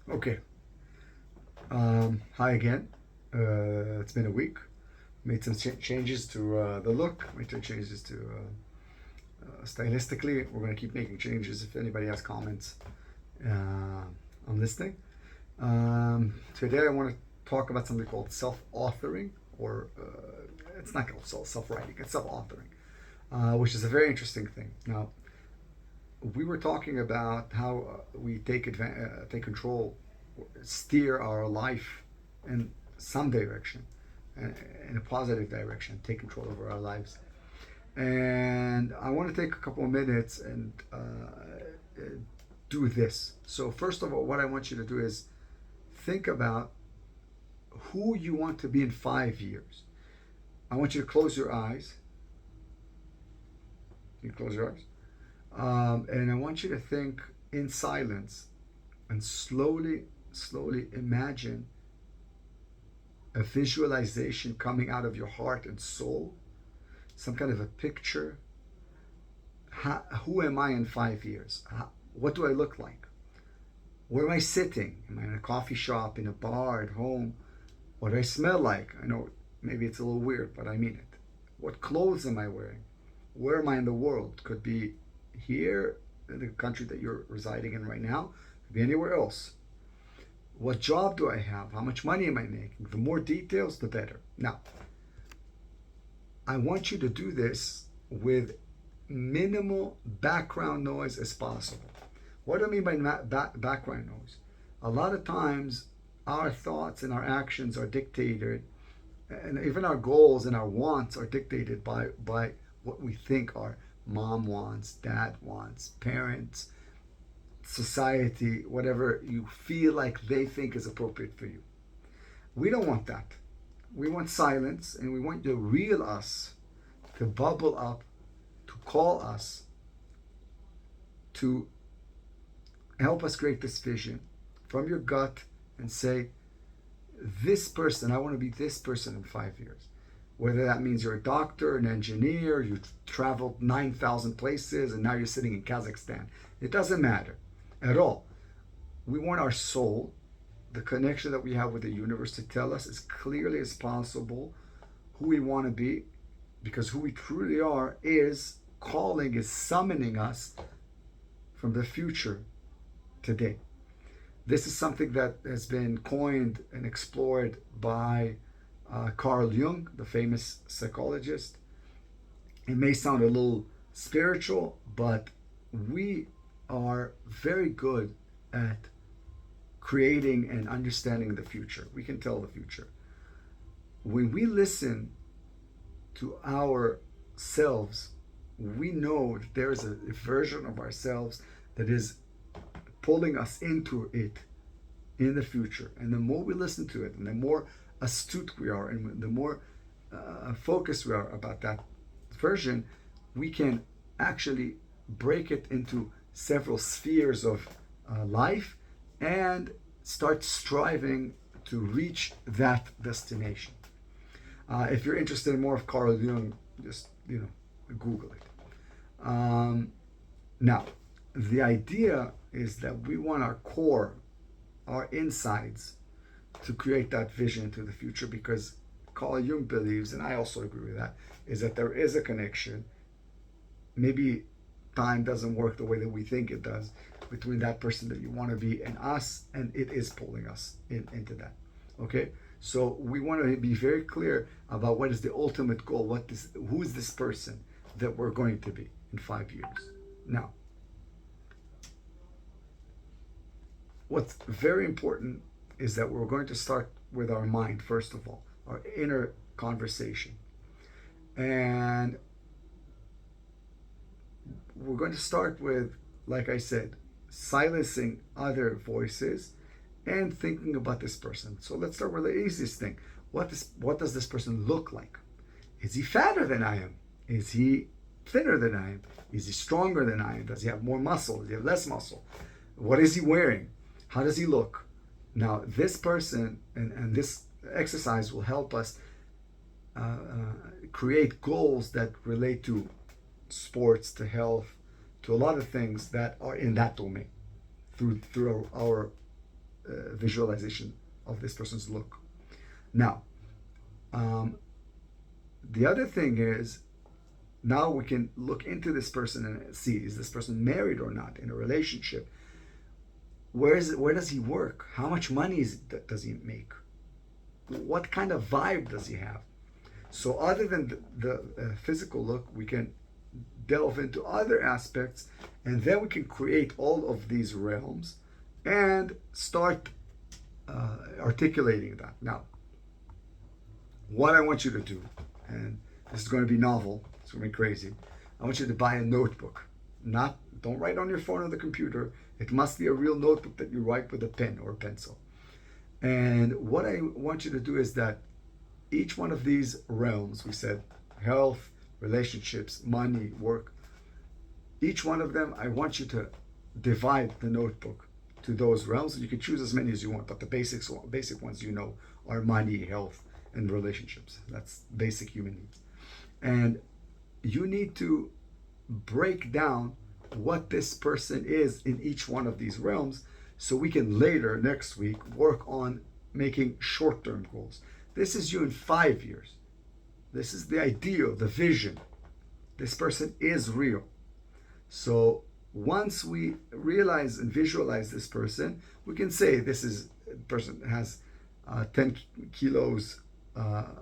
Okay. Hi again. It's been a week. Made some changes to the look. Made some changes to stylistically. We're going to keep making changes. If anybody has comments, I'm listening. Today I want to talk about something called self-authoring, or it's not called self-writing. It's self-authoring, which is a very interesting thing. Now, we were talking about how we take control, steer our life in some direction, in a positive direction, take control over our lives. And I want to take a couple of minutes and do this. So first of all, what I want you to do is think about who you want to be in 5 years. I want you to close your eyes. You close your eyes. And I want you to think in silence and slowly imagine a visualization coming out of your heart and soul, some kind of a picture. Who am I in 5 years? What do I look like? Where am I sitting? Am I in a coffee shop, in a bar, at home? What do I smell like? I know maybe it's a little weird, but I mean it. What clothes am I wearing? Where am I in the world? Could be here in the country that you're residing in right now, could be anywhere else. What job do I have? How much money am I making? The more details, the better. Now, I want you to do this with minimal background noise as possible. What do I mean by background noise? A lot of times, our thoughts and our actions are dictated, and even our goals and our wants are dictated by what we think our mom wants, dad wants, parents, society, whatever you feel like they think is appropriate for you. We don't want that. We want silence, and we want the real us to bubble up, to call us, to help us create this vision from your gut and say, this person, I want to be this person in 5 years. Whether that means you're a doctor, an engineer, you've traveled 9,000 places, and now you're sitting in Kazakhstan. It doesn't matter at all. We want our soul, the connection that we have with the universe, to tell us as clearly as possible who we want to be, because who we truly are is calling, is summoning us from the future today. This is something that has been coined and explored by Carl Jung, the famous psychologist. It may sound a little spiritual, but we are very good at creating and understanding the future. We can tell the future. When we listen to ourselves, we know that there is a version of ourselves that is pulling us into it in the future. And the more we listen to it, and the more astute we are, and the more focused we are about that version, we can actually break it into several spheres of life and start striving to reach that destination. If you're interested in more of Carl Jung, just Google it. Now, the idea is that we want our core, our insides, to create that vision into the future, because Carl Jung believes, and I also agree with that, is that there is a connection. Maybe time doesn't work the way that we think it does between that person that you want to be and us, and it is pulling us into that. Okay, so we want to be very clear about what is the ultimate goal. Who is this person that we're going to be in 5 years? Now, what's very important is that we're going to start with our mind, first of all, our inner conversation. And we're going to start with, like I said, silencing other voices and thinking about this person. So let's start with the easiest thing. What does this person look like? Is he fatter than I am? Is he thinner than I am? Is he stronger than I am? Does he have more muscle? Does he have less muscle? What is he wearing? How does he look? Now, this person and this exercise will help us create goals that relate to sports, to health, to a lot of things that are in that domain through our visualization of this person's look. Now, the other thing is, now we can look into this person and see, is this person married or not, in a relationship? Where does he work? How much money does he make? What kind of vibe does he have? So other than the physical look, we can delve into other aspects, and then we can create all of these realms and start articulating that. Now, what I want you to do, and this is going to be novel, it's going to be crazy, I want you to buy a notebook. Don't write on your phone or the computer. It must be a real notebook that you write with a pen or a pencil. And what I want you to do is that each one of these realms, we said health, relationships, money, work, each one of them, I want you to divide the notebook to those realms. You can choose as many as you want, but the basic ones are money, health, and relationships. That's basic human needs. And you need to break down what this person is in each one of these realms, so we can later, next week, work on making short-term goals. This is you in 5 years. This is the ideal, the vision. This person is real. So once we realize and visualize this person, we can say this person has 10 kilos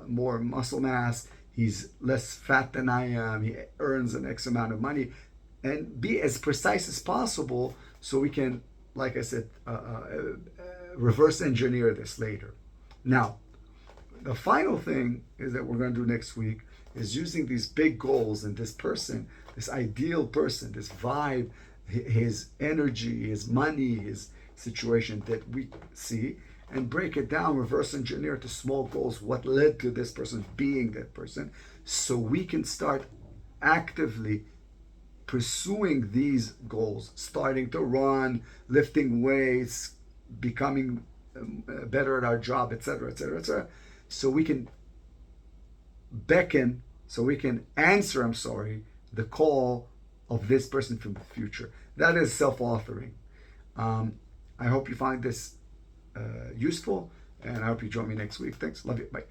more muscle mass, he's less fat than I am, he earns an X amount of money, and be as precise as possible so we can, like I said, reverse engineer this later. Now, the final thing is that we're going to do next week is using these big goals and this person, this ideal person, this vibe, his energy, his money, his situation that we see, and break it down, reverse engineer to small goals, what led to this person being that person, so we can start actively pursuing these goals, starting to run, lifting weights, becoming better at our job, etc., etc., etc., so we can answer, the call of this person from the future. That is self-authoring. I hope you find this useful, and I hope you join me next week. Thanks. Love you. Bye.